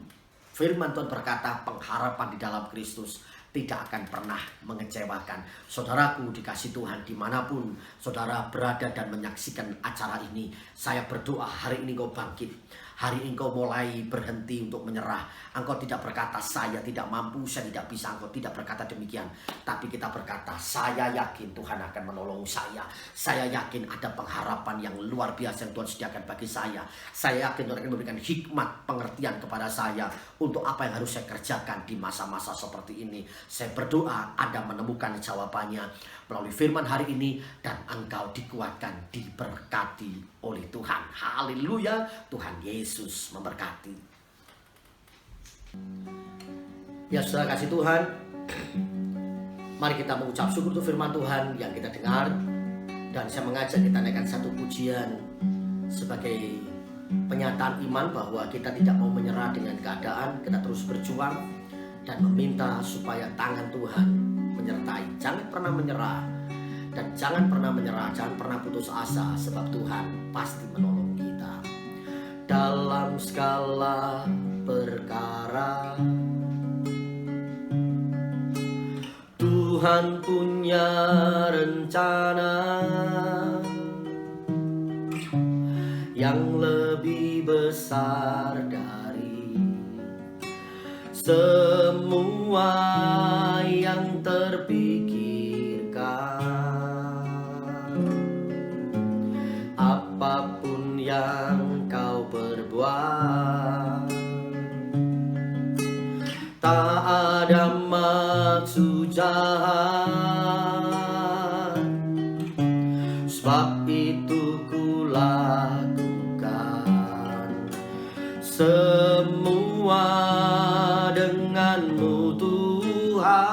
firman Tuhan berkata, pengharapan di dalam Kristus tidak akan pernah mengecewakan. Saudaraku dikasih Tuhan, dimanapun saudara berada dan menyaksikan acara ini, saya berdoa hari ini kau bangkit. Hari ini engkau mulai berhenti untuk menyerah. Engkau tidak berkata, saya tidak mampu, saya tidak bisa. Engkau tidak berkata demikian. Tapi kita berkata, saya yakin Tuhan akan menolong saya. Saya yakin ada pengharapan yang luar biasa yang Tuhan sediakan bagi saya. Saya yakin Tuhan akan memberikan hikmat, pengertian kepada saya untuk apa yang harus saya kerjakan di masa-masa seperti ini. Saya berdoa Anda menemukan jawabannya melalui firman hari ini, dan engkau dikuatkan, diberkati oleh Tuhan. Haleluya, Tuhan Yesus memberkati. Ya, saudara kasih Tuhan, mari kita mengucap syukur untuk firman Tuhan yang kita dengar. Dan saya mengajak kita naikkan satu pujian sebagai penyataan iman bahwa kita tidak mau menyerah dengan keadaan. Kita terus berjuang dan meminta supaya tangan Tuhan menyertai. Jangan pernah menyerah, dan jangan pernah menyerah, jangan pernah putus asa, sebab Tuhan pasti menolong kita dalam segala perkara. Tuhan punya rencana yang lebih besar dari semua yang terpikirkan. Apapun yang kau perbuat, tak ada maksud jahat, sebab itu ku lakukan semua denganmu Tuhan.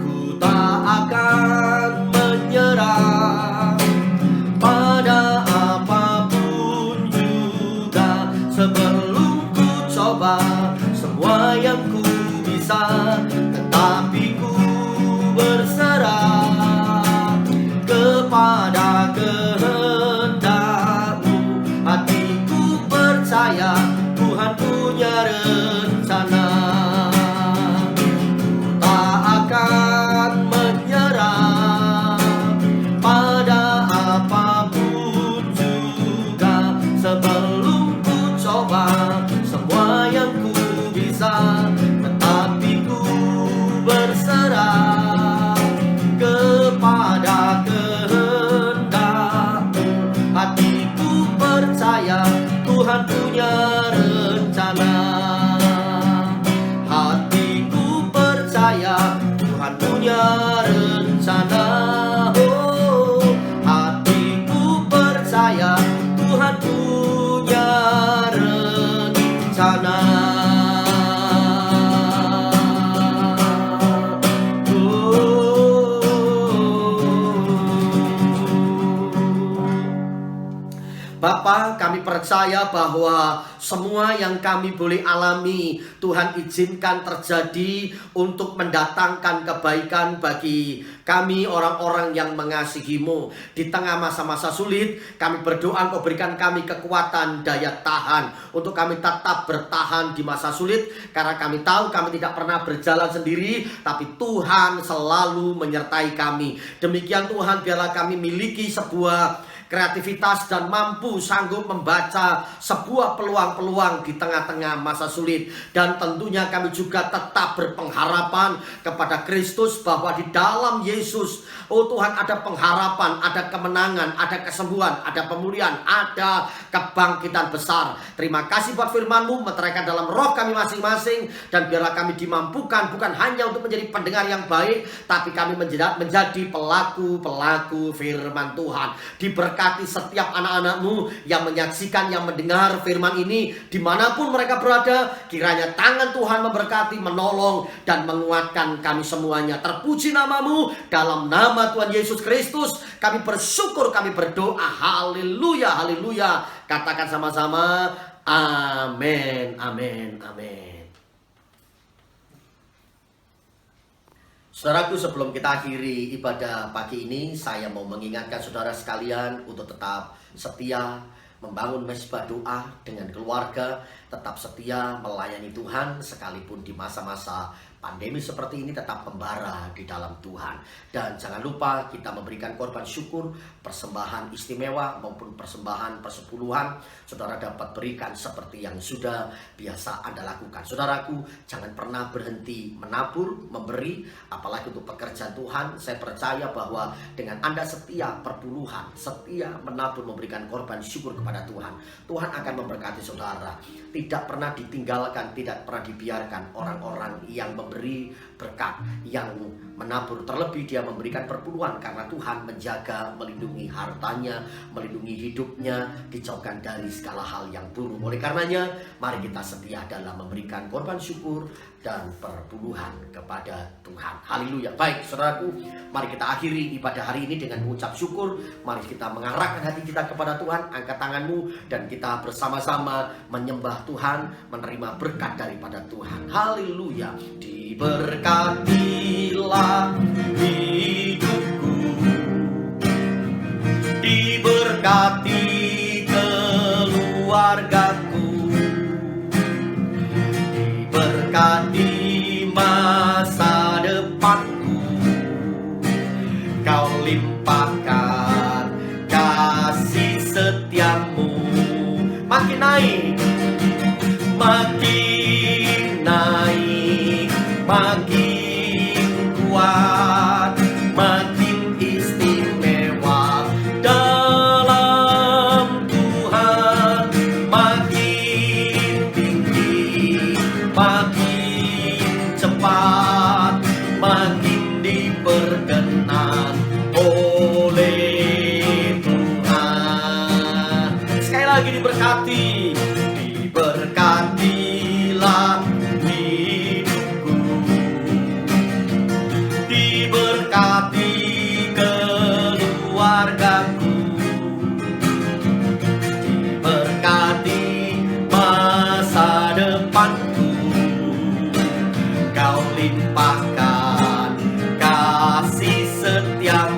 Ku tak akan menyerah pada apapun juga, sebelum ku coba semua yang ku bisa, tetapi ku berserah kepada kehendak-Mu. Hatiku percaya Tuhan punya rencana. Ku tak akan menyerah pada apapun juga, sebelum ku coba semua yang ku bisa, tetapi ku berserah kepada kehendak-Mu. Hatiku percaya Tuhan punya rencana. Hatiku percaya Tuhan punya rencana. Oh, hatiku percaya bahwa semua yang kami boleh alami, Tuhan izinkan terjadi untuk mendatangkan kebaikan bagi kami orang-orang yang mengasihi-Mu. Di tengah masa-masa sulit, kami berdoa Engkau berikan kami kekuatan, daya tahan untuk kami tetap bertahan di masa sulit, karena kami tahu kami tidak pernah berjalan sendiri, tapi Tuhan selalu menyertai kami. Demikian Tuhan, biarlah kami miliki sebuah kreativitas dan mampu sanggup membaca sebuah peluang-peluang di tengah-tengah masa sulit. Dan tentunya kami juga tetap berpengharapan kepada Kristus bahwa di dalam Yesus, oh Tuhan, ada pengharapan, ada kemenangan, ada kesembuhan, ada pemulihan, ada kebangkitan besar. Terima kasih buat firman-Mu, meteraikan dalam roh kami masing-masing, dan biarlah kami dimampukan bukan hanya untuk menjadi pendengar yang baik, tapi kami menjadi pelaku-pelaku firman Tuhan. Diberkati setiap anak-anak-Mu yang menyaksikan, yang mendengar firman ini dimanapun mereka berada. Kiranya tangan Tuhan memberkati, menolong, dan menguatkan kami semuanya. Terpuji nama-Mu, dalam nama Tuhan Yesus Kristus kami bersyukur, kami berdoa. Haleluya, haleluya. Katakan sama-sama, amin, amin, amin. Saudaraku, sebelum kita akhiri ibadah pagi ini, saya mau mengingatkan saudara sekalian untuk tetap setia membangun mesbah doa dengan keluarga, tetap setia melayani Tuhan sekalipun di masa-masa pandemi seperti ini, tetap membara di dalam Tuhan. Dan jangan lupa kita memberikan korban syukur, persembahan istimewa maupun persembahan persepuluhan. Saudara dapat berikan seperti yang sudah biasa Anda lakukan. Saudaraku, jangan pernah berhenti menabur, memberi, apalagi untuk pekerjaan Tuhan. Saya percaya bahwa dengan Anda setia perpuluhan, setia menabur, memberikan korban syukur kepada Tuhan, Tuhan akan memberkati saudara. Tidak pernah ditinggalkan, tidak pernah dibiarkan orang-orang yang memberi berkat, yang menabur. Terlebih dia memberikan perpuluhan karena Tuhan menjaga, melindungi hartanya, melindungi hidupnya, dijauhkan dari segala hal yang buruk. Oleh karenanya, mari kita setia dalam memberikan korban syukur dan perpuluhan kepada Tuhan. Haleluya. Baik, saudaraku, mari kita akhiri ibadah hari ini dengan mengucap syukur. Mari kita mengarahkan hati kita kepada Tuhan. Angkat tanganmu dan kita bersama-sama menyembah Tuhan, menerima berkat daripada Tuhan. Haleluya. Diberkatilah hidupku, diberkati keluargaku, diberkati masa depanku. Kau limpahkan kasih setiamu, makin naik, makin naik, makin kuat, makin istimewa dalam Tuhan, makin tinggi, makin cepat, makin diperkenan oleh Tuhan. Sekali lagi diberkati, diberkatilah hidupku, diberkati keluargaku, diberkati masa depanku. Kau limpahkan kasih setiamu.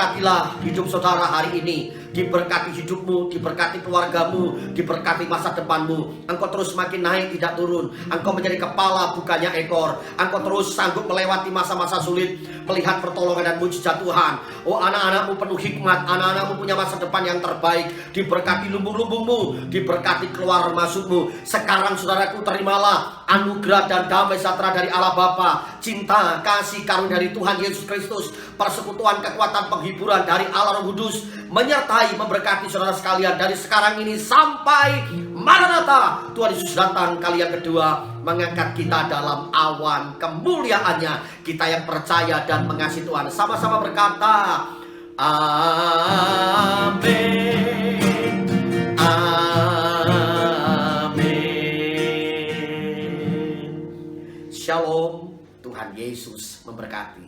Berkatilah hidup saudara hari ini. Diberkati hidupmu, diberkati keluargamu, diberkati masa depanmu. Engkau terus makin naik, tidak turun. Engkau menjadi kepala, bukannya ekor. Engkau terus sanggup melewati masa-masa sulit, melihat pertolongan dan mujizat Tuhan. Oh, anak-anakmu penuh hikmat, anak-anakmu punya masa depan yang terbaik. Diberkati lumbung-lumbungmu, diberkati keluar masukmu. Sekarang saudaraku, terimalah anugerah dan damai sejahtera dari Allah Bapa, cinta, kasih karunia dari Tuhan Yesus Kristus, persekutuan, kekuatan, penghiburan dari Allah Roh Kudus menyertai, memberkati saudara sekalian dari sekarang ini sampai Maranatha. Tuhan Yesus datang kali yang kedua, mengangkat kita dalam awan kemuliaannya. Kita yang percaya dan mengasihi Tuhan sama-sama berkata, amin, amin. Shalom, Tuhan Yesus memberkati.